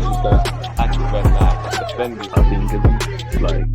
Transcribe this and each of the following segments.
was just an attack when like defending. I think it's like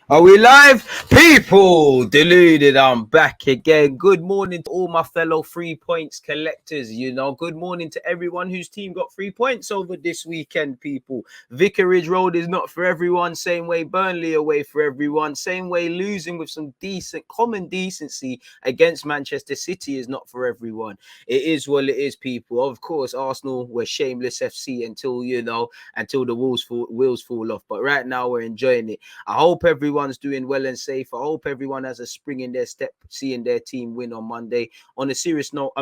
Are we live? People, deluded, I'm back again. Good morning to all my fellow 3 points collectors. Good morning to everyone whose team got 3 points over this weekend, people. Vicarage Road is not for everyone. Same way Burnley away for everyone. Same way losing with some common decency against Manchester City is not for everyone. It is what it is, people. Of course, Arsenal were shameless FC until the wheels fall off. But right now we're enjoying it. I hope everyone's doing well and safe. I hope everyone has a spring in their step, seeing their team win on Monday. On a serious note,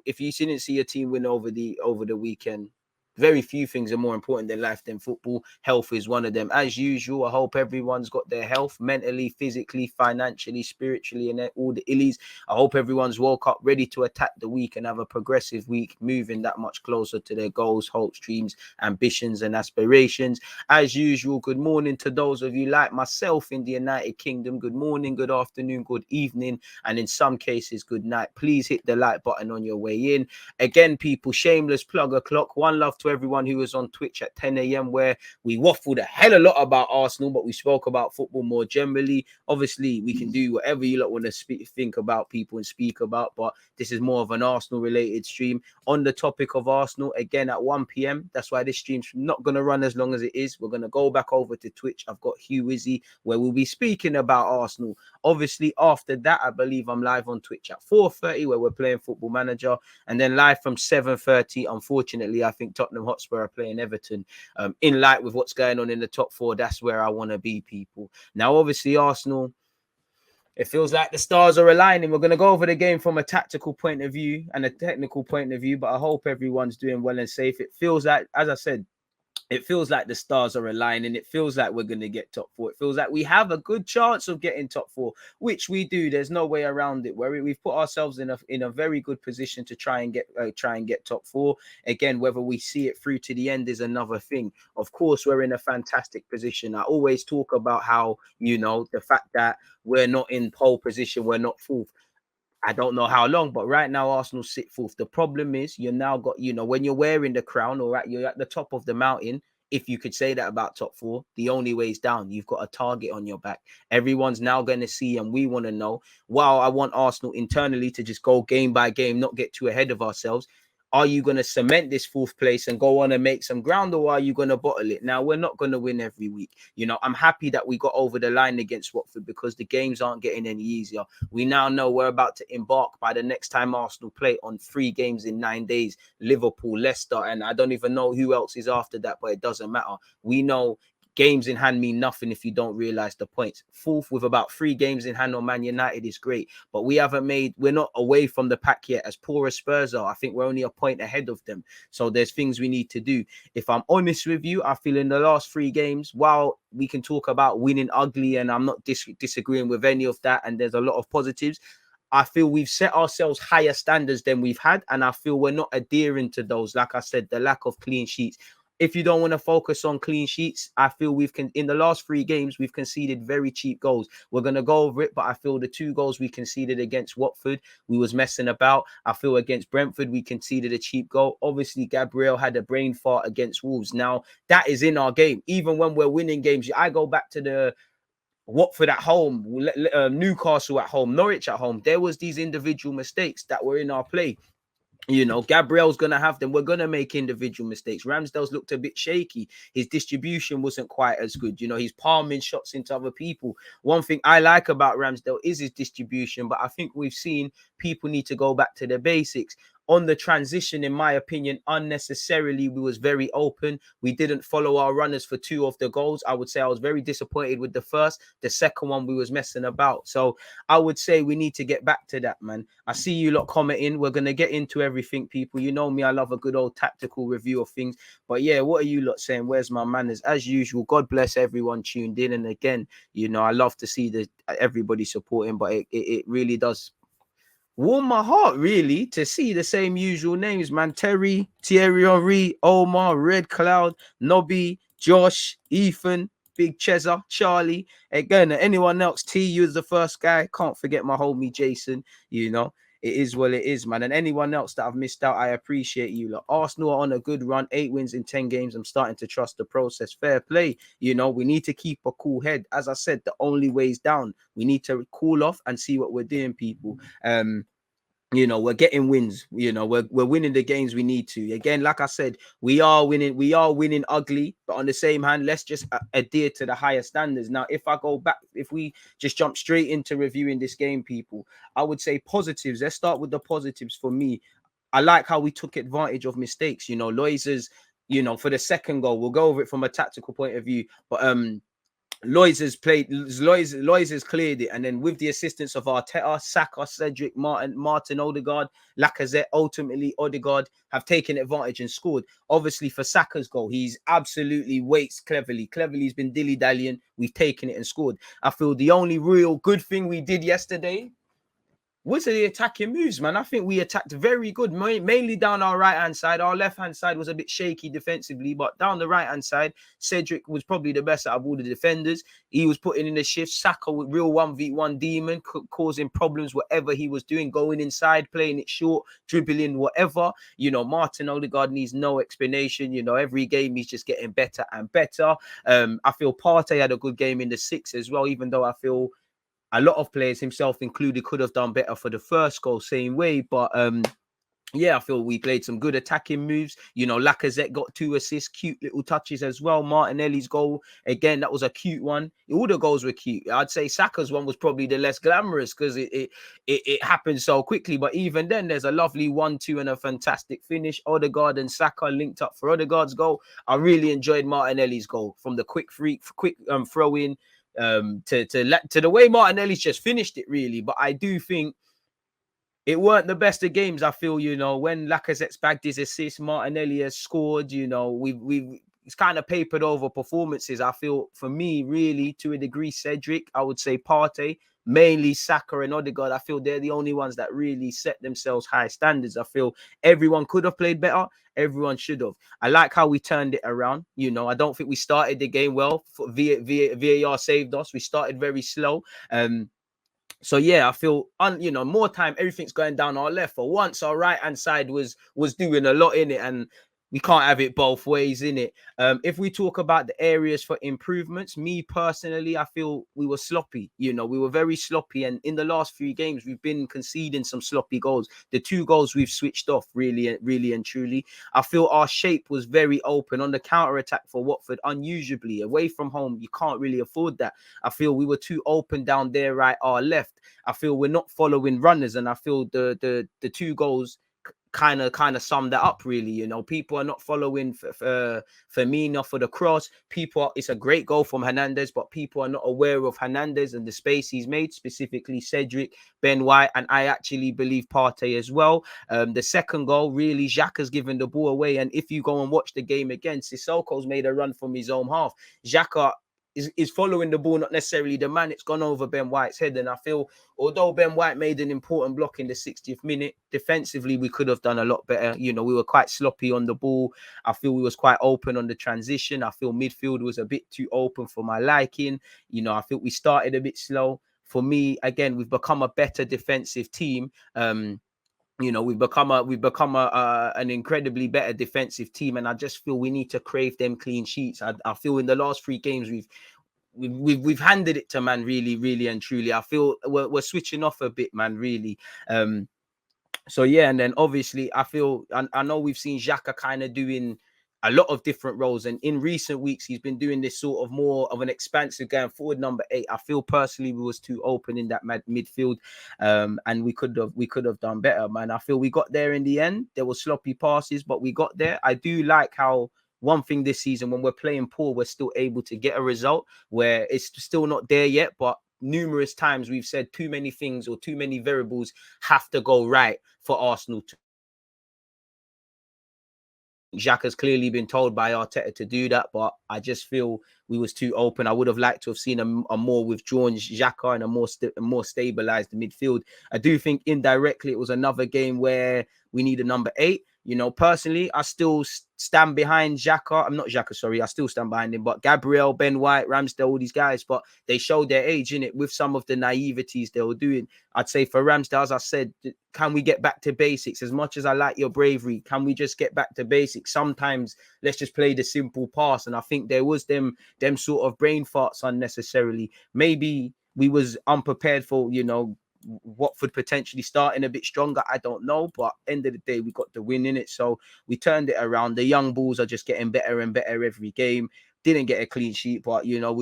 if you didn't see your team win over the weekend, very few things are more important in life than football. Health is one of them. As usual, I hope everyone's got their health mentally, physically, financially, spiritually, and all the illies. I hope everyone's woke up ready to attack the week and have a progressive week, moving that much closer to their goals, hopes, dreams, ambitions, and aspirations. As usual, good morning to those of you like myself in the United Kingdom. Good morning, good afternoon, good evening, and in some cases, good night. Please hit the like button on your way in. Again, people, shameless plug o'clock. One love to everyone who was on Twitch at 10 a.m. where we waffled a hell of a lot about Arsenal, but we spoke about football more generally. Obviously, we can do whatever you lot want to think about people and speak about, but this is more of an Arsenal-related stream. On the topic of Arsenal, again at 1 p.m. That's why this stream's not going to run as long as it is. We're going to go back over to Twitch. I've got Hugh Izzy, where we'll be speaking about Arsenal. Obviously, after that, I believe I'm live on Twitch at 4:30, where we're playing Football Manager, and then live from 7:30. Unfortunately, I think Tottenham Hotspur are playing Everton. In light with what's going on in the top four, that's where I want to be, people. Now, obviously, Arsenal, it feels like the stars are aligning. We're going to go over the game from a tactical point of view and a technical point of view, but I hope everyone's doing well and safe. It feels like, as I said, it feels like the stars are aligning. It feels like we're going to get top four. It feels like we have a good chance of getting top four, which we do. There's no way around it. Where we've put ourselves in a very good position to try and get top four. Again, whether we see it through to the end is another thing. Of course, we're in a fantastic position. I always talk about how, the fact that we're not in pole position, we're not fourth. I don't know how long, but right now Arsenal sit fourth. The problem is you're now got, when you're wearing the crown or you're at the top of the mountain, if you could say that about top four, the only way is down. You've got a target on your back. Everyone's now going to see, and we want to know. While I want Arsenal internally to just go game by game, not get too ahead of ourselves. Are you going to cement this fourth place and go on and make some ground, or are you going to bottle it? Now, we're not going to win every week. I'm happy that we got over the line against Watford because the games aren't getting any easier. We now know we're about to embark by the next time Arsenal play on 3 games in 9 days. Liverpool, Leicester, and I don't even know who else is after that, but it doesn't matter. We know games in hand mean nothing if you don't realize the points. Fourth with about 3 games in hand on Man United is great, but we're not away from the pack yet. As poor as Spurs are, I think we're only a point ahead of them. So there's things we need to do. If I'm honest with you, I feel in the last 3 games, while we can talk about winning ugly, and I'm not disagreeing with any of that, and there's a lot of positives, I feel we've set ourselves higher standards than we've had, and I feel we're not adhering to those. Like I said, the lack of clean sheets. If you don't want to focus on clean sheets, I feel in the last 3 games, we've conceded very cheap goals. We're going to go over it, but I feel the 2 goals we conceded against Watford, we was messing about. I feel against Brentford, we conceded a cheap goal. Obviously, Gabriel had a brain fart against Wolves. Now, that is in our game. Even when we're winning games, I go back to the Watford at home, Newcastle at home, Norwich at home. There was these individual mistakes that were in our play. Gabriel's going to have them. We're going to make individual mistakes. Ramsdale's looked a bit shaky. His distribution wasn't quite as good. He's palming shots into other people. One thing I like about Ramsdale is his distribution, but I think we've seen people need to go back to the basics. On the transition, in my opinion, unnecessarily, we was very open. We didn't follow our runners for 2 of the goals. I would say I was very disappointed with the first. The second one, we was messing about. So I would say we need to get back to that, man. I see you lot commenting. We're going to get into everything, people. You know me, I love a good old tactical review of things. But yeah, what are you lot saying? Where's my manners? As usual, God bless everyone tuned in. And again, I love to see everybody supporting, but it really does warm my heart, really, to see the same usual names, man. Thierry Henry, Omar, Red Cloud, Nobby, Josh, Ethan, Big Chezza, Charlie. Again, anyone else? T, you was the first guy. Can't forget my homie Jason. You know, it is what it is, man. And anyone else that I've missed out, I appreciate you. Look, Arsenal are on a good run, 8 wins in 10 games. I'm starting to trust the process. Fair play. You know, we need to keep a cool head. As I said, the only way is down. We need to cool off and see what we're doing, people. You know, we're getting wins. You know, we're winning the games we need to. Again, like I said, we are winning ugly, but on the same hand, let's just adhere to the higher standards. Now, if I go back, if we just jump straight into reviewing this game, people, I would say positives. Let's start with the positives for me. I like how we took advantage of mistakes. You know, Loiza's, you know, for the second goal, we'll go over it from a tactical point of view, but Loiz has cleared it, and then with the assistance of Arteta, Saka, Cedric, Martin Odegaard, Lacazette, ultimately Odegaard have taken advantage and scored. Obviously, for Saka's goal, he's absolutely waits cleverly. He's been dilly-dallying. We've taken it and scored. I feel the only real good thing we did yesterday was the attacking moves, man. I think we attacked very good, mainly down our right-hand side. Our left-hand side was a bit shaky defensively, but down the right-hand side, Cedric was probably the best out of all the defenders. He was putting in the shift. Saka with real 1v1 demon, causing problems whatever he was doing, going inside, playing it short, dribbling, whatever. You know, Martin Odegaard needs no explanation. You know, every game he's just getting better and better. I feel Partey had a good game in the 6 as well, even though I feel a lot of players, himself included, could have done better for the first goal, same way. But yeah, I feel we played some good attacking moves. You know, Lacazette got 2 assists, cute little touches as well. Martinelli's goal, again, that was a cute one. All the goals were cute. I'd say Saka's one was probably the less glamorous because it happened so quickly. But even then, there's a lovely 1-2 and a fantastic finish. Odegaard and Saka linked up for Odegaard's goal. I really enjoyed Martinelli's goal, from the quick throw in to the way Martinelli's just finished it, really. But I do think it weren't the best of games. I feel, you know, when Lacazette's bagged his assist, Martinelli has scored. You know, we've it's kind of papered over performances. I feel, for me, really, to a degree, Cedric, I would say Partey, mainly Saka and Odegaard. I feel they're the only ones that really set themselves high standards. I feel everyone could have played better. Everyone should have. I like how we turned it around. You know, I don't think we started the game well. VAR saved us. We started very slow. So yeah, I feel you know, more time, everything's going down our left. For once, our right hand side was doing a lot in it, and we can't have it both ways, in it. If we talk about the areas for improvements, me personally, I feel we were sloppy. You know, we were very sloppy, and in the last few games, we've been conceding some sloppy goals. The 2 goals we've switched off, really and truly. I feel our shape was very open on the counter attack for Watford, unusually. Away from home, you can't really afford that. I feel we were too open down there, right, our left. I feel we're not following runners, and I feel the 2 goals kind of sum that up, really. You know, people are not following for Firmino for the cross. It's a great goal from Hernandez, but people are not aware of Hernandez and the space he's made, specifically Cedric, Ben White, and I actually believe Partey as well. The second goal, really, Xhaka's given the ball away, and if you go and watch the game again, Sissoko's made a run from his own half. Xhaka is following the ball, not necessarily the man. It's gone over Ben White's head. And I feel, although Ben White made an important block in the 60th minute, defensively, we could have done a lot better. You know, we were quite sloppy on the ball. I feel we was quite open on the transition. I feel midfield was a bit too open for my liking. You know, I feel we started a bit slow. For me, again, we've become a better defensive team. You know, we've become an incredibly better defensive team, and I just feel we need to crave them clean sheets. I feel in the last 3 games we've handed it to man, really and truly. I feel we're switching off a bit, man, really. So yeah, and then obviously I feel I know we've seen Xhaka kind of doing a lot of different roles, and in recent weeks he's been doing this sort of more of an expansive going forward number 8. I feel personally we was too open in that midfield, and we could have done better, man. I feel we got there in the end. There were sloppy passes, but we got there. I do like how one thing this season, when we're playing poor, we're still able to get a result, where it's still not there yet, but numerous times we've said too many things or too many variables have to go right for Arsenal to. Xhaka's clearly been told by Arteta to do that, but I just feel we was too open. I would have liked to have seen a more withdrawn Xhaka and a more stabilized midfield. I do think indirectly it was another game where we need a number 8. You know, personally, I still stand behind Xhaka. I'm not Xhaka, sorry. I still stand behind him. But Gabriel, Ben White, Ramsdale, all these guys. But they showed their age in it with some of the naiveties they were doing. I'd say for Ramsdale, as I said, can we get back to basics? As much as I like your bravery, can we just get back to basics? Sometimes let's just play the simple pass. And I think there was them sort of brain farts unnecessarily. Maybe we was unprepared for, you know, Watford potentially starting a bit stronger. I don't know, but end of the day, we got the win in it. So we turned it around. The young bulls are just getting better and better every game. Didn't get a clean sheet, but you know,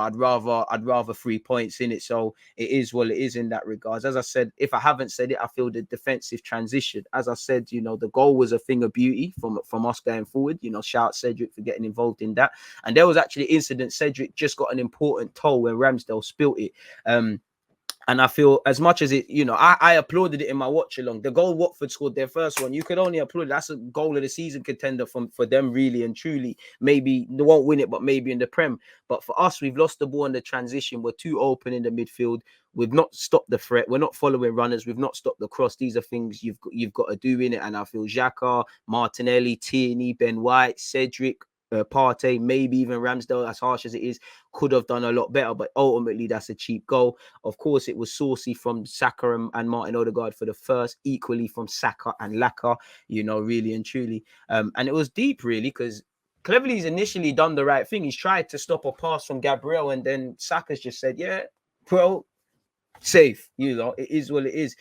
I'd rather 3 points in it. So it is what it is in that regards. As I said, if I haven't said it, I feel the defensive transition. As I said, you know, the goal was a thing of beauty from us going forward. You know, shout Cedric for getting involved in that. And there was actually an incident. Cedric just got an important toe when Ramsdale spilt it. And I feel as much as it, you know, I applauded it in my watch along. The goal Watford scored, their first one, you could only applaud. That's a goal of the season contender for them, really and truly. Maybe they won't win it, but maybe in the Prem. But for us, we've lost the ball in the transition. We're too open in the midfield. We've not stopped the threat. We're not following runners. We've not stopped the cross. These are things you've got to do in it. And I feel Xhaka, Martinelli, Tierney, Ben White, Cedric, Partey, maybe even Ramsdale, as harsh as it is, could have done a lot better. But ultimately, that's a cheap goal. Of course, it was saucy from Saka and Martin Odegaard for the first, equally from Saka and Laka, you know, really and truly. And it was deep, really, because Cleverley's initially done the right thing. He's tried to stop a pass from Gabriel, and then Saka's just said, yeah, bro, safe. You know, it is what it is.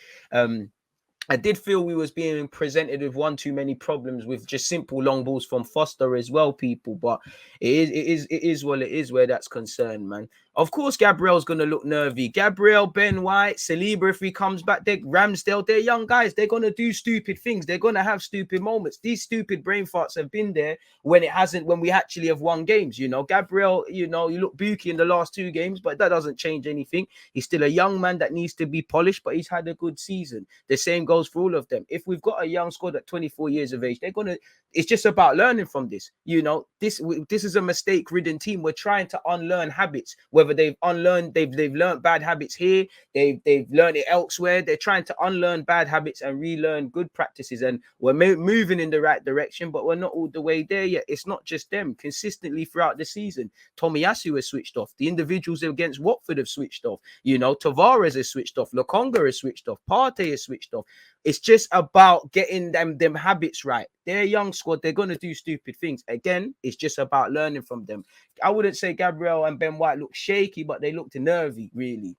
I did feel we was being presented with one too many problems with just simple long balls from Foster as well, people. But it is what it is where that's concerned, man. Of course, Gabriel's gonna look nervy. Gabriel, Ben White, Saliba, if he comes back, Ramsdale, they're young guys. They're gonna do stupid things. They're gonna have stupid moments. These stupid brain farts have been there when we actually have won games. You know, Gabriel, you know, you look booky in the last 2 games, but that doesn't change anything. He's still a young man that needs to be polished, but he's had a good season. The same goes for all of them. If we've got a young squad at 24 years of age, it's just about learning from this. You know, this is a mistake-ridden team. We're trying to unlearn habits, whether they've learned bad habits here, they've learned it elsewhere. They're trying to unlearn bad habits and relearn good practices, and we're moving in the right direction, but we're not all the way there yet. It's not just them. Consistently throughout the season, Tomiyasu has switched off. The individuals against Watford have switched off. You know, Tavares has switched off. Lokonga has switched off. Partey has switched off. It's just about getting them habits right. They're a young squad. They're going to do stupid things. Again, it's just about learning from them. I wouldn't say Gabriel and Ben White looked shaky, but they looked nervy, really.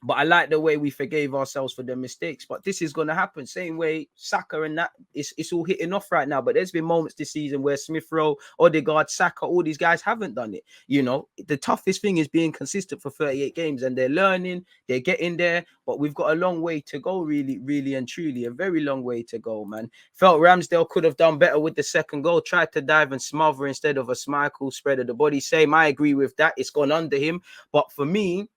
But I like the way we forgave ourselves for the mistakes. But this is going to happen. Same way Saka and that, it's all hitting off right now. But there's been moments this season where Smith Rowe, Odegaard, Saka, all these guys haven't done it. You know, the toughest thing is being consistent for 38 games. And they're learning, they're getting there. But we've got a long way to go, really, really and truly. A very long way to go, man. Felt Ramsdale could have done better with the second goal. Tried to dive and smother instead of a Schmeichel spread of the body. Same, I agree with that. It's gone under him. But for me,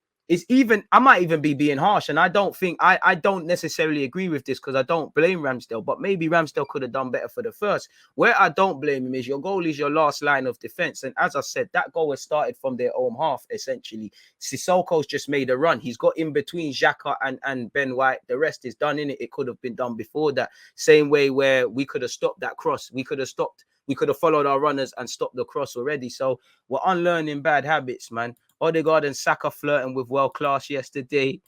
I might even be being harsh, and I don't necessarily agree with this because I don't blame Ramsdale, but maybe Ramsdale could have done better for the first. Where I don't blame him is your goal is your last line of defense, and as I said, that goal has started from their own half essentially. Sissoko's just made a run. He's got in between Xhaka and Ben White. The rest is done in it. It could have been done before that. Same way where we could have stopped that cross. We could have followed our runners and stopped the cross already. So we're unlearning bad habits, man. Odegaard and Saka flirting with world class yesterday.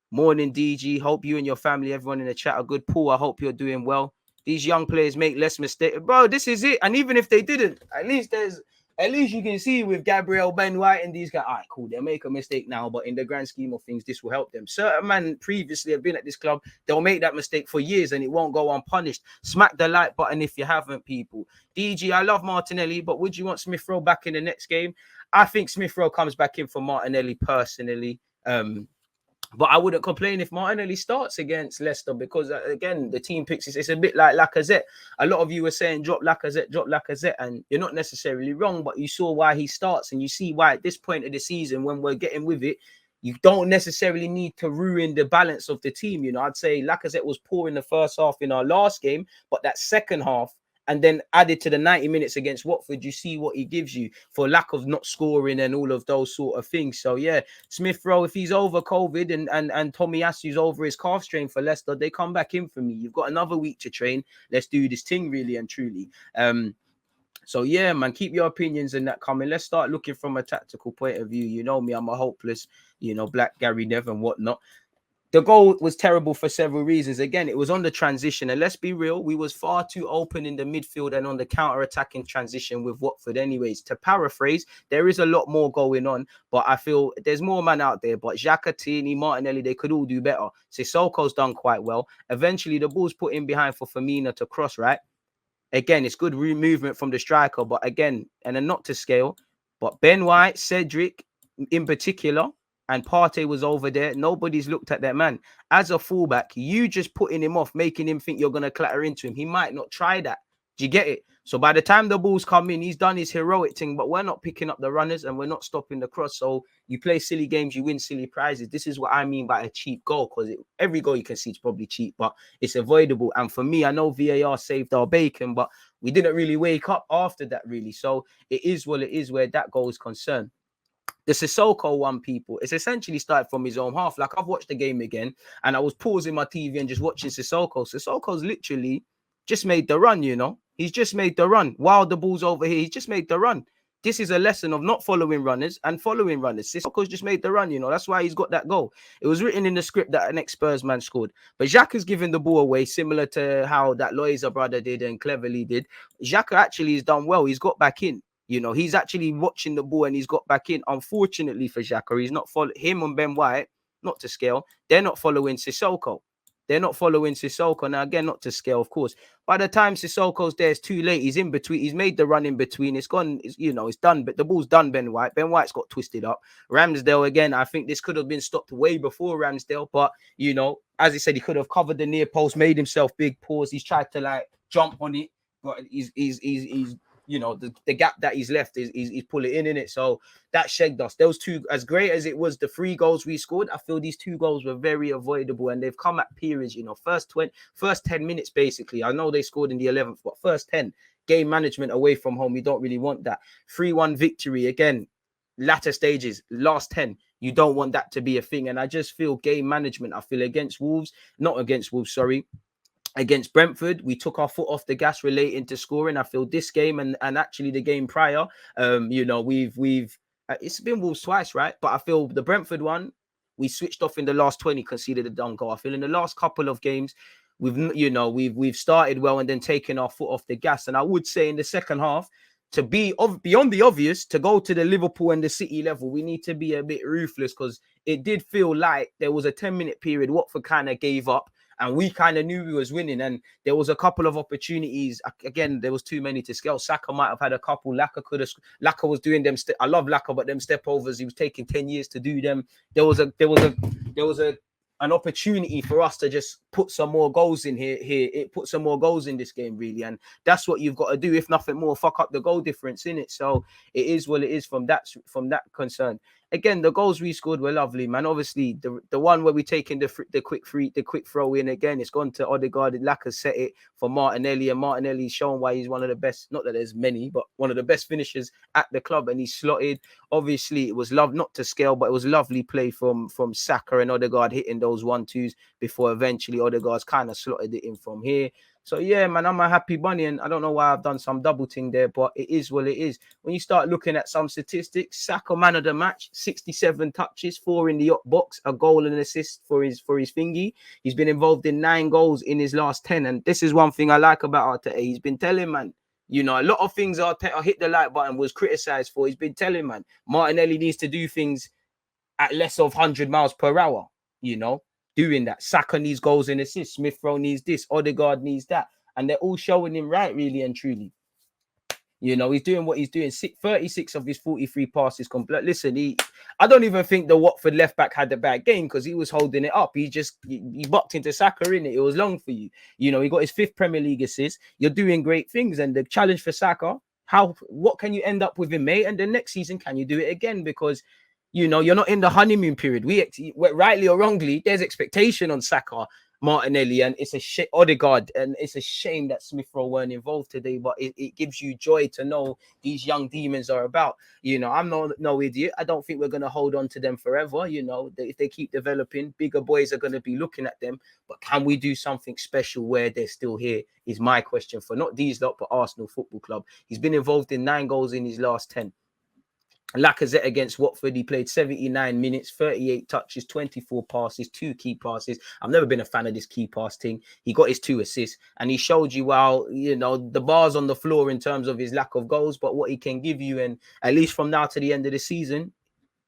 Morning, DG. Hope you and your family, everyone in the chat are good. Paul, I hope you're doing well. These young players make less mistakes. Bro, this is it. And even if they didn't, at least you can see with Gabriel, Ben White, and these guys, all right, cool, they'll make a mistake now, but in the grand scheme of things, this will help them. Certain men previously have been at this club, they'll make that mistake for years and it won't go unpunished. Smack the like button if you haven't, people. DG, I love Martinelli, but would you want Smith Rowe back in the next game? I think Smith Rowe comes back in for Martinelli personally. But I wouldn't complain if Martinelli starts against Leicester because, again, the team picks it's a bit like Lacazette. A lot of you were saying drop Lacazette, and you're not necessarily wrong, but you saw why he starts and you see why at this point of the season when we're getting with it, you don't necessarily need to ruin the balance of the team. You know, I'd say Lacazette was poor in the first half in our last game, but that second half, and then added to the 90 minutes against Watford, you see what he gives you for lack of not scoring and all of those sort of things. So yeah, Smith Rowe, if he's over COVID and Tomiyasu's over his calf strain for Leicester, they come back in for me. You've got another week to train. Let's do this thing really and truly. So yeah, man, keep your opinions and that coming. Let's start looking from a tactical point of view. You know me, I'm a hopeless, black Gary Neville and whatnot. The goal was terrible for several reasons. Again, it was on the transition. And let's be real, we was far too open in the midfield and on the counter-attacking transition with Watford anyways. To paraphrase, there is a lot more going on, but I feel there's more man out there. But Xhaka, Tierney, Martinelli, they could all do better. Sissoko's done quite well. Eventually, the ball's put in behind for Firmino to cross, right? Again, it's good movement from the striker, but again, and then not to scale, but Ben White, Cedric in particular, and Partey was over there. Nobody's looked at that man. As a fullback, you just putting him off, making him think you're going to clatter into him. He might not try that. Do you get it? So by the time the balls come in, he's done his heroic thing, but we're not picking up the runners and we're not stopping the cross. So you play silly games, you win silly prizes. This is what I mean by a cheap goal, because every goal you can see is probably cheap, but it's avoidable. And for me, I know VAR saved our bacon, but we didn't really wake up after that, really. So it is what it is where that goal is concerned. The Sissoko one, people, it's essentially started from his own half. Like, I've watched the game again and I was pausing my TV and just watching Sissoko. Sissoko's literally just made the run, He's just made the run. While the ball's over here, he's just made the run. This is a lesson of not following runners and following runners. Sissoko's just made the run, That's why he's got that goal. It was written in the script that an ex-Spurs man scored. But Xhaka's given the ball away, similar to how that Loiza brother did and cleverly did. Xhaka actually has done well. He's got back in. He's actually watching the ball and he's got back in. Unfortunately for Xhaka, he's not following him and Ben White, not to scale. They're not following Sissoko. Now, again, not to scale, of course. By the time Sissoko's there, it's too late. He's in between. He's made the run in between. It's gone. It's done. But the ball's done, Ben White. Ben White's got twisted up. Ramsdale, again, I think this could have been stopped way before Ramsdale. But, as I said, he could have covered the near post, made himself big pause. He's tried to, jump on it. But he's the gap that he's left is pulling in it. So that shagged us. Those two, as great as it was, the 3 goals we scored, I feel these 2 goals were very avoidable, and they've come at periods, first 10 minutes, basically. I know they scored in the 11th, but first 10, game management away from home, you don't really want that. 3-1 victory, again, latter stages, last 10, you don't want that to be a thing. And I just feel game management, I feel against Brentford, we took our foot off the gas relating to scoring. I feel this game and actually the game prior, we've it's been Wolves twice, right? But I feel the Brentford one, we switched off in the last 20, conceded a done goal. I feel in the last couple of games, we've started well and then taken our foot off the gas. And I would say in the second half, to be beyond the obvious, to go to the Liverpool and the City level, we need to be a bit ruthless, because it did feel like there was a 10-minute period Watford kind of gave up. And we kind of knew we was winning. And there was a couple of opportunities. Again, there was too many to scale. Saka might have had a couple. Laka was doing them. I love Laka, but them step overs, he was taking 10 years to do them. There was an opportunity for us to just put some more goals in here. It put some more goals in this game, really. And that's what you've got to do. If nothing more, fuck up the goal difference in it. So it is what it is from that concern. Again, the goals we scored were lovely, man. Obviously, the one where we taken the quick throw in, again, it's gone to Odegaard. Laka set it for Martinelli, and Martinelli's shown why he's one of the best, not that there's many, but one of the best finishers at the club, and he's slotted. Obviously, it was not to scale, but it was lovely play from Saka and Odegaard hitting those 1-2s before eventually Odegaard's kind of slotted it in from here. So yeah, man, I'm a happy bunny, and I don't know why I've done some double ting there, but it is what it is. When you start looking at some statistics, Saka man of the match, 67 touches, 4 in the box, a goal and an assist for his thingy. He's been involved in 9 goals in his last 10, and this is one thing I like about Arteta. He's been telling, man, a lot of things Arteta hit the like button was criticised for. He's been telling, man, Martinelli needs to do things at less of 100 miles per hour, doing that. Saka needs goals and assists. Smith Rowe needs this. Odegaard needs that. And they're all showing him right, really and truly. He's doing what he's doing. 36 of his 43 passes complete. Listen, I don't even think the Watford left back had a bad game, because he was holding it up. He bucked into Saka in it. It was long for you. He got his 5th Premier League assist. You're doing great things. And the challenge for Saka, what can you end up with him, mate? And the next season, can you do it again? Because you're not in the honeymoon period. We rightly or wrongly, there's expectation on Saka. Martinelli, and it's a shame, Odegaard, and it's a shame that Smith Rowe weren't involved today, but it gives you joy to know these young demons are about. You know, I'm no idiot. I don't think we're going to hold on to them forever. You know, if they keep developing, bigger boys are going to be looking at them. But can we do something special where they're still here is my question for not these lot, but Arsenal Football Club. He's been involved in 9 goals in his last 10. Lacazette against Watford, he played 79 minutes, 38 touches, 24 passes, 2 key passes. I've never been a fan of this key pass thing. He got his 2 assists, and he showed you, well, you know, the bar's on the floor in terms of his lack of goals, but what he can give you, and at least from now to the end of the season,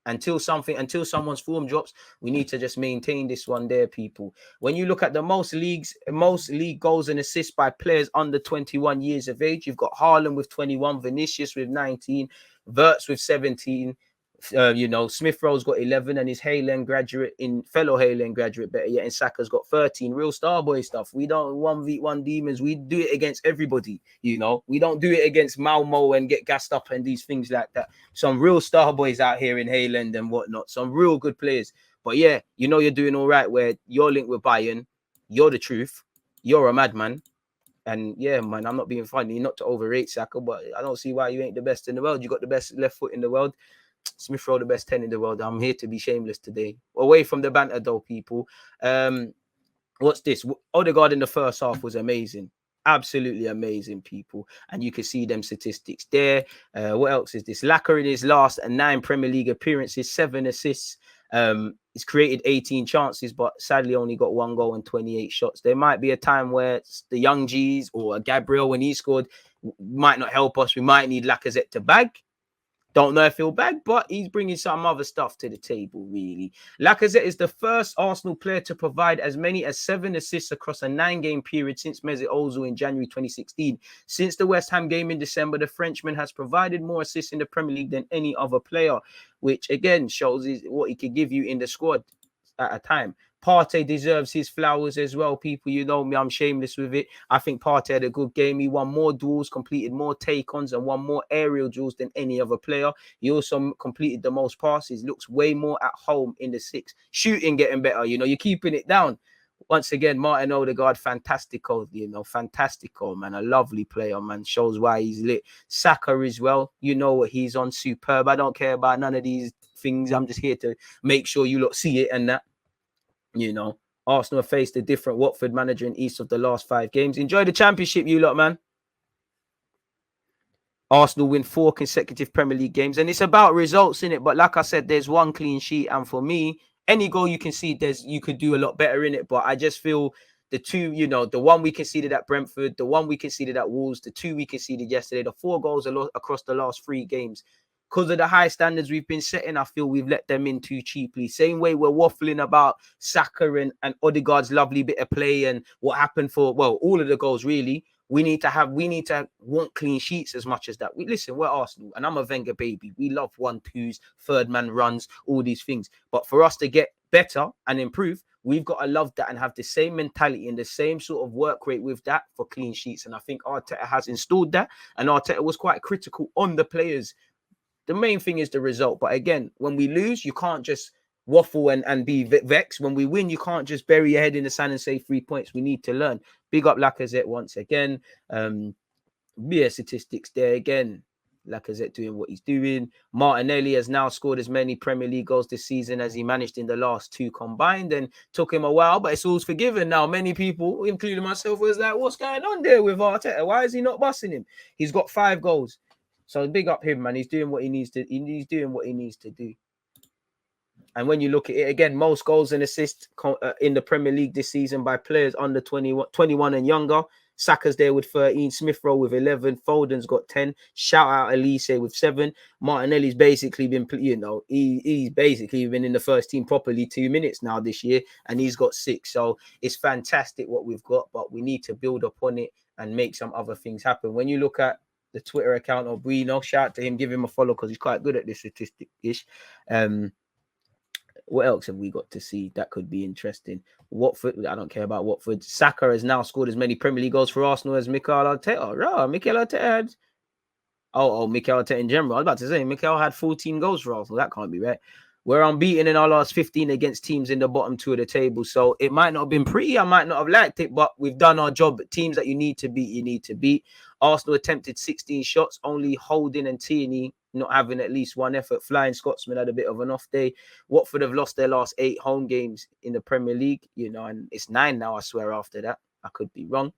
until someone's form drops, we need to just maintain this one there, people. When you look at the most league goals and assists by players under 21 years of age, you've got Haaland with 21, Vinicius with 19, Wirtz with 17. You know, Smith Rowe's got 11, and his fellow Haylen graduate, better yet, and Saka's got 13. Real Starboy stuff. We don't 1v1 demons. We do it against everybody. You know, we don't do it against Malmo and get gassed up and these things like that. Some real Starboys out here in Hayland and whatnot. Some real good players. But yeah, you know, you're doing all right where you're linked with Bayern. You're the truth. You're a madman. And yeah, man, I'm not being funny, not to overrate Saka, but I don't see why you ain't the best in the world. You got the best left foot in the world. Smith Rowe, the best 10 in the world. I'm here to be shameless today. Away from the banter, though, people. What's this? Odegaard in the first half was amazing. Absolutely amazing, people. And you can see them statistics there. What else is this? Lacazette in his last 9 Premier League appearances, 7 assists. He's created 18 chances, but sadly only got 1 goal and 28 shots. There might be a time where the young G's or Gabriel, when he scored, might not help us. We might need Lacazette to bag. Don't know if he'll bag, but he's bringing some other stuff to the table, really. Lacazette is the first Arsenal player to provide as many as 7 assists across a 9-game period since Mesut Ozil in January 2016. Since the West Ham game in December, the Frenchman has provided more assists in the Premier League than any other player, which again shows what he could give you in the squad at a time. Partey deserves his flowers as well, people. You know me, I'm shameless with it. I think Partey had a good game. He won more duels, completed more take-ons, and won more aerial duels than any other player. He also completed the most passes, looks way more at home in the 6. Shooting getting better, you know, you're keeping it down. Once again, Martin Odegaard, fantastico, you know, fantastico, man. A lovely player, man. Shows why he's lit. Saka as well, you know what he's on, superb. I don't care about none of these things. I'm just here to make sure you lot see it and that. You know, Arsenal have faced a different Watford manager in each of the last 5 games. Enjoy the championship, you lot, man. Arsenal win 4 consecutive Premier League games, and it's about results, in it. But like I said, there's 1 clean sheet, and for me, any goal you can see, you could do a lot better in it. But I just feel the 2, you know, the 1 we conceded at Brentford, the 1 we conceded at Wolves, the 2 we conceded yesterday, the 4 goals across the last 3 games. Because of the high standards we've been setting, I feel we've let them in too cheaply. Same way we're waffling about Saka and Odegaard's lovely bit of play and what happened for, well, all of the goals, really. We need to want clean sheets as much as that. Listen, we're Arsenal, and I'm a Wenger baby. We love 1-2s, third man runs, all these things. But for us to get better and improve, we've got to love that and have the same mentality and the same sort of work rate with that for clean sheets. And I think Arteta has installed that, and Arteta was quite critical on the players. The main thing is the result. But again, when we lose, you can't just waffle and be vexed. When we win, you can't just bury your head in the sand and say 3 points. We need to learn. Big up Lacazette once again. Statistics there again. Lacazette doing what he's doing. Martinelli has now scored as many Premier League goals this season as he managed in the last 2 combined, and took him a while, but it's all forgiven now. Many people, including myself, was like, what's going on there with Arteta? Why is he not busting him? He's got 5 goals. So big up him, man. He's doing what he needs to. He's doing what he needs to do. And when you look at it again, most goals and assists in the Premier League this season by players under 21 and younger. Saka's there with 13, Smith Rowe with 11, Foden's got 10. Shout out Elise with 7. Martinelli's basically been, you know, he's basically been in the first team properly 2 minutes now this year, and he's got 6. So it's fantastic what we've got, but we need to build upon it and make some other things happen. When you look at the Twitter account of Bruno, shout out to him, give him a follow because he's quite good at this statistic-ish. What else have we got to see that could be interesting? Watford, I don't care about Watford. Saka has now scored as many Premier League goals for Arsenal as Mikel Arteta. Right, Mikel Arteta had... Mikel Arteta in general. I was about to say, Mikel had 14 goals for Arsenal. That can't be right. We're unbeaten in our last 15 against teams in the bottom 2 of the table. So it might not have been pretty. I might not have liked it, but we've done our job. Teams that you need to beat, you need to beat. Arsenal attempted 16 shots, only Holding and Tierney not having at least one effort. Flying Scotsman had a bit of an off day. Watford have lost their last 8 home games in the Premier League, and it's 9 now, I swear, after that. I could be wrong.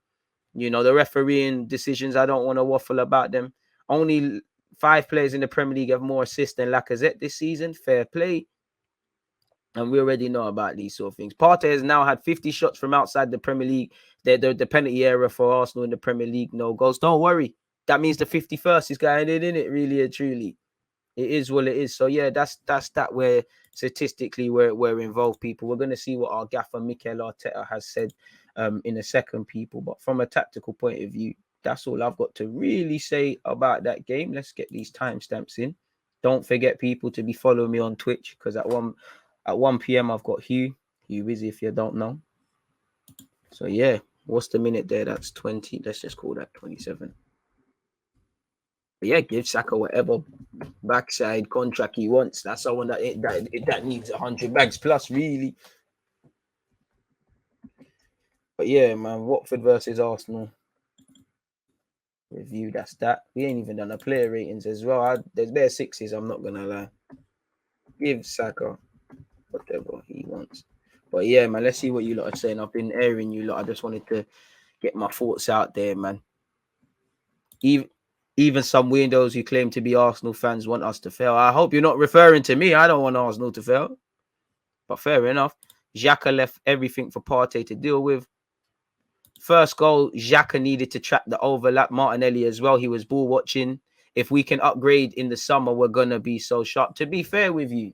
The refereeing decisions, I don't want to waffle about them. Only 5 players in the Premier League have more assists than Lacazette this season. Fair play. And we already know about these sort of things. Partey has now had 50 shots from outside the Premier League. The penalty area for Arsenal in the Premier League, no goals. Don't worry. That means the 51st is going in it, really and truly. It is what it is. So, yeah, that's that where statistically we're involved, people. We're going to see what our gaffer, Mikel Arteta, has said in a second, people. But from a tactical point of view, that's all I've got to really say about that game. Let's get these timestamps in. Don't forget, people, to be following me on Twitch, because at 1 p.m. I've got Hugh Wizzy, if you don't know. So, yeah, what's the minute there? That's 20. Let's just call that 27. But yeah, give Saka whatever backside contract he wants. That's someone that needs 100 bags plus, really. But yeah, man, Watford versus Arsenal review. That's that. We ain't even done a player ratings as well. There's bare 6s. I'm not gonna lie. Give Saka whatever he wants. But yeah, man, let's see what you lot are saying. I've been airing you lot. I just wanted to get my thoughts out there, man. Even some weirdos who claim to be Arsenal fans want us to fail. I hope you're not referring to me. I don't want Arsenal to fail. But fair enough. Xhaka left everything for Partey to deal with. First goal, Xhaka needed to trap the overlap. Martinelli as well. He was ball watching. If we can upgrade in the summer, we're going to be so sharp. To be fair with you,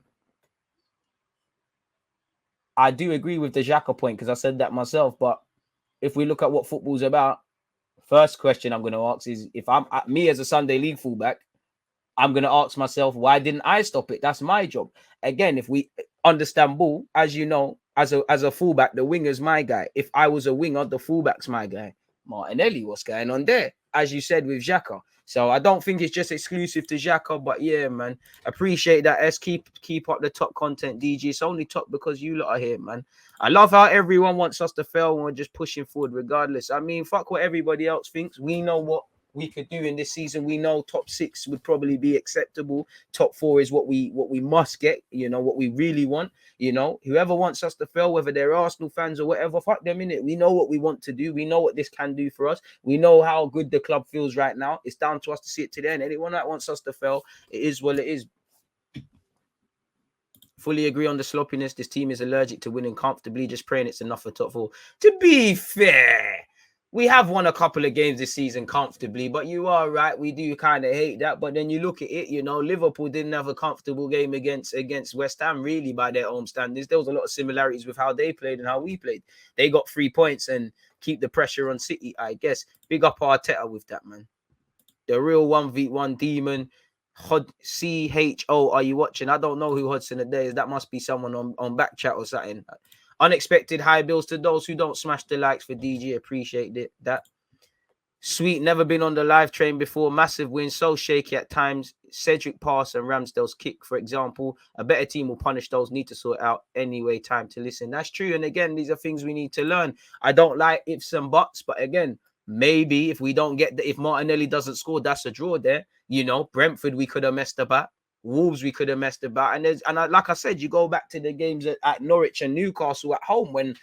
I do agree with the Xhaka point because I said that myself. But if we look at what football's about, first question I'm going to ask is, if I'm me as a Sunday League fullback, I'm going to ask myself, why didn't I stop it? That's my job. Again, if we understand ball, as you know, as a fullback, the winger's my guy. If I was a winger, the fullback's my guy. Martinelli, what's going on there? As you said with Xhaka. So I don't think it's just exclusive to Xhaka, but yeah, man, appreciate that. Keep up the top content, DG. It's only top because you lot are here, man. I love how everyone wants us to fail when we're just pushing forward regardless. I mean, fuck what everybody else thinks. We know what we could do in this season. We know top 6 would probably be acceptable. Top 4 is what we must get, what we really want. Whoever wants us to fail, whether they're Arsenal fans or whatever, fuck them, innit? We know what we want to do. We know what this can do for us. We know how good the club feels right now. It's down to us to see it today. And anyone that wants us to fail, it is what it is. Fully agree on the sloppiness. This team is allergic to winning comfortably. Just praying it's enough for top 4. To be fair, we have won a couple of games this season comfortably, but you are right. We do kind of hate that. But then you look at it, Liverpool didn't have a comfortable game against West Ham, really, by their own standards. There was a lot of similarities with how they played and how we played. They got 3 points and keep the pressure on City, I guess. Big up Arteta with that, man. The real 1v1 demon. CHO, are you watching? I don't know who Hudson Odoi is. That must be someone on back chat or something. Unexpected high bills to those who don't smash the likes for DG. Appreciate it. That. Sweet, never been on the live train before. Massive win, so shaky at times. Cedric pass and Ramsdale's kick, for example. A better team will punish those. Need to sort it out anyway. Time to listen. That's true. And again, these are things we need to learn. I don't like ifs and buts, but again, maybe if we don't get if Martinelli doesn't score, that's a draw there. Brentford, we could have messed about. Wolves, we could have messed about. And like I said, you go back to the games at Norwich and Newcastle at home when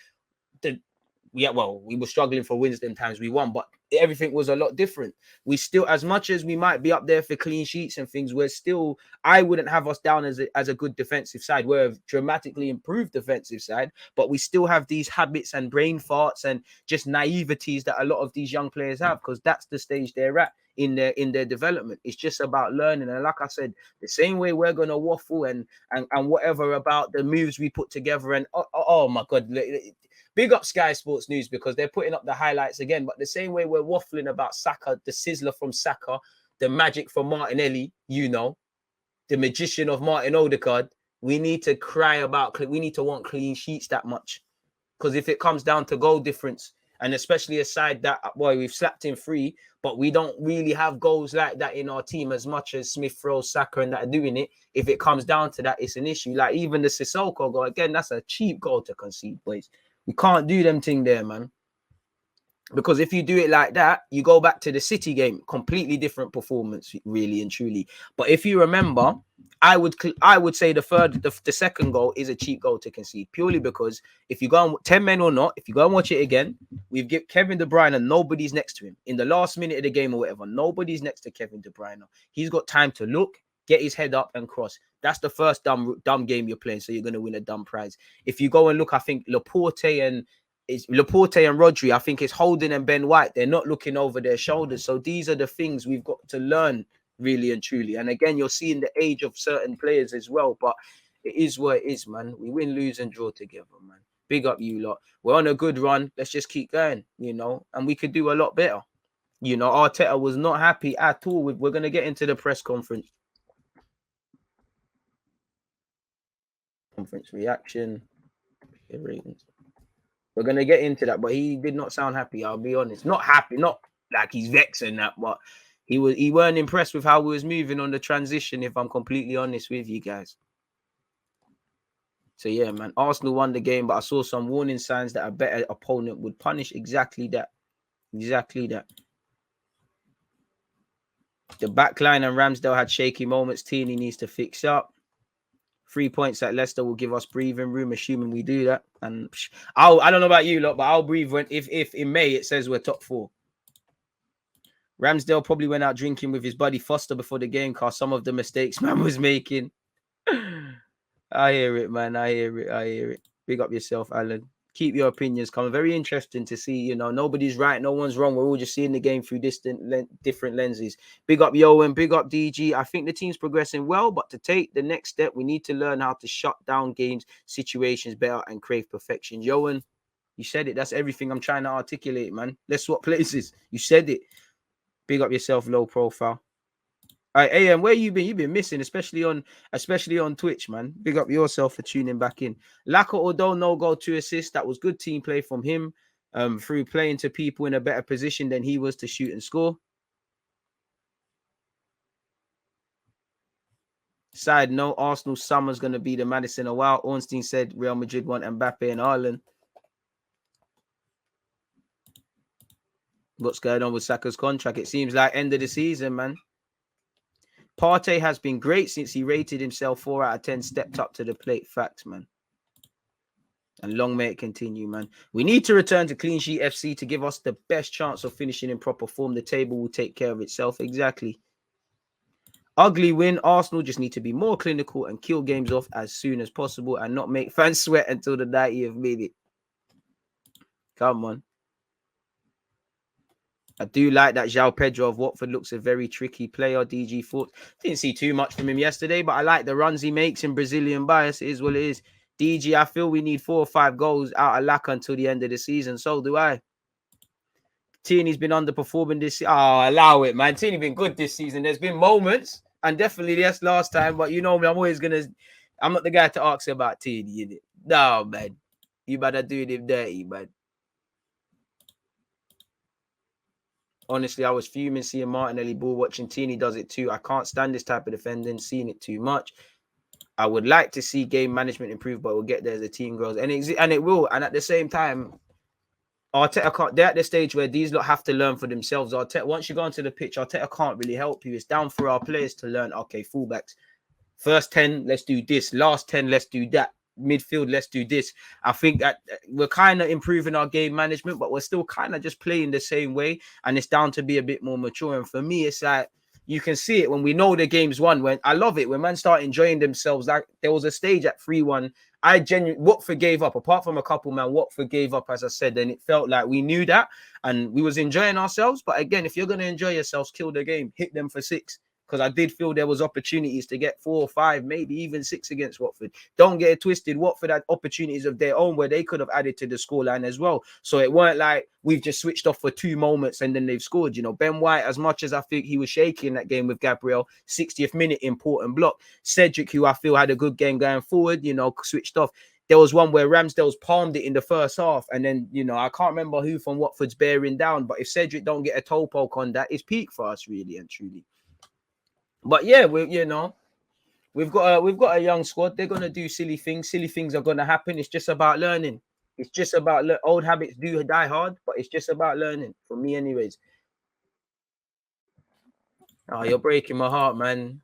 we were struggling for wins them times we won, but everything was a lot different. We still, as much as we might be up there for clean sheets and things, I wouldn't have us down as a good defensive side. We're a dramatically improved defensive side, but we still have these habits and brain farts and just naiveties that a lot of these young players have, because that's the stage they're at in their development. It's just about learning. And like I said, the same way we're going to waffle and whatever about the moves we put together. And oh my God, big up Sky Sports News, because they're putting up the highlights again. But the same way we're waffling about Saka, the sizzler from Saka, the magic from Martinelli, the magician of Martin Odegaard, we need to want clean sheets that much. Because if it comes down to goal difference And especially a side that, boy, we've slapped in 3, but we don't really have goals like that in our team as much as Smith Rowe, Saka, and that are doing it. If it comes down to that, it's an issue. Like even the Sissoko goal, again, that's a cheap goal to concede, boys. We can't do them thing there, man. Because if you do it like that, you go back to the City game, completely different performance, really and truly. But if you remember, I would say the second goal is a cheap goal to concede, purely because if you go on 10 men or not, if you go and watch it again, we've given Kevin De Bruyne and nobody's next to him in the last minute of the game or whatever. Nobody's next to Kevin De Bruyne. He's got time to look, get his head up and cross. That's the first dumb game you're playing, so you're going to win a dumb prize. If you go and look, I think Laporte and Rodri, I think it's Holding and Ben White. They're not looking over their shoulders. So these are the things we've got to learn, really and truly. And again, you're seeing the age of certain players as well. But it is what it is, man. We win, lose, and draw together, man. Big up you lot. We're on a good run. Let's just keep going, and we could do a lot better. Arteta was not happy at all. We're going to get into the press conference. Reaction. We're going to get into that, but he did not sound happy. I'll be honest. Not happy, not like he's vexing that, but he weren't impressed with how we was moving on the transition, if I'm completely honest with you guys. So, yeah, man, Arsenal won the game, but I saw some warning signs that a better opponent would punish exactly that. Exactly that. The back line and Ramsdale had shaky moments. Tierney needs to fix up. 3 points at Leicester will give us breathing room, assuming we do that. And I don't know about you lot, but I'll breathe if in May it says we're top 4. Ramsdale probably went out drinking with his buddy Foster before the game, cause some of the mistakes man was making. I hear it, man. I hear it. Big up yourself, Alan. Keep your opinions coming. Very interesting to see, nobody's right, no one's wrong. We're all just seeing the game through different lenses. Big up Yoan, big up DG. I think the team's progressing well, but to take the next step, we need to learn how to shut down games, situations better, and crave perfection. Yoan, you said it. That's everything I'm trying to articulate, man. Let's swap places. You said it. Big up yourself, low profile. All right, AM, where you been? You've been missing, especially on Twitch, man. Big up yourself for tuning back in. Laka, although no goal, 2 assists. That was good team play from him. Through playing to people in a better position than he was to shoot and score. Side note: Arsenal summer's going to be the Madison a while. Ornstein said Real Madrid want Mbappe and Haaland. What's going on with Saka's contract? It seems like end of the season, man. Partey has been great since he rated himself 4 out of 10, stepped up to the plate. Facts, man. And long may it continue, man. We need to return to Clean Sheet FC to give us the best chance of finishing in proper form. The table will take care of itself. Exactly. Ugly win. Arsenal just need to be more clinical and kill games off as soon as possible and not make fans sweat until the 90th minute. Come on. I do like that João Pedro of Watford looks a very tricky player. DG thought. Didn't see too much from him yesterday, but I like the runs he makes in Brazilian bias. It is what it is. DG, I feel we need 4 or 5 goals out of Laka until the end of the season. So do I. Tierney's been underperforming this season. Oh, allow it, man. Tierney's been good this season. There's been moments, and definitely yes last time, but you know me, I'm not the guy to ask about Tierney, innit? No, man. You better do him dirty, man. Honestly, I was fuming seeing Martinelli ball watching. Tierney does it too. I can't stand this type of defending, seeing it too much. I would like to see game management improve, but we'll get there as the team grows. And it will. And at the same time, Arteta can't. They're at the stage where these lot have to learn for themselves. Arteta, once you go onto the pitch, Arteta can't really help you. It's down for our players to learn. Okay, fullbacks. First 10, let's do this. Last 10, let's do that. Midfield, let's do this. I think that we're kind of improving our game management, but we're still kind of just playing the same way. And it's down to be a bit more mature. And for me, it's like, you can see it when we know the game's won. When I love it when man start enjoying themselves. Like there was a stage at 3-1. Watford gave up. Apart from a couple, man, Watford gave up, as I said, and it felt like we knew that and we was enjoying ourselves. But again, if you're gonna enjoy yourselves, kill the game, hit them for 6. Because I did feel there was opportunities to get 4 or 5, maybe even 6 against Watford. Don't get it twisted. Watford had opportunities of their own where they could have added to the scoreline as well. So it weren't like we've just switched off for 2 moments and then they've scored. You know, Ben White, as much as I think he was shaky in that game with Gabriel, 60th minute, important block. Cedric, who I feel had a good game going forward, you know, switched off. there was one where Ramsdale's palmed it in the first half, and then I can't remember who from Watford's bearing down. But if Cedric don't get a toe poke on that, it's peak for us, really and truly. But yeah, we've got a young squad. They're gonna do silly things. Silly things are gonna happen. It's just about learning. It's just about old habits do die hard, but it's just about learning. For me, anyways. Oh, you're breaking my heart, man.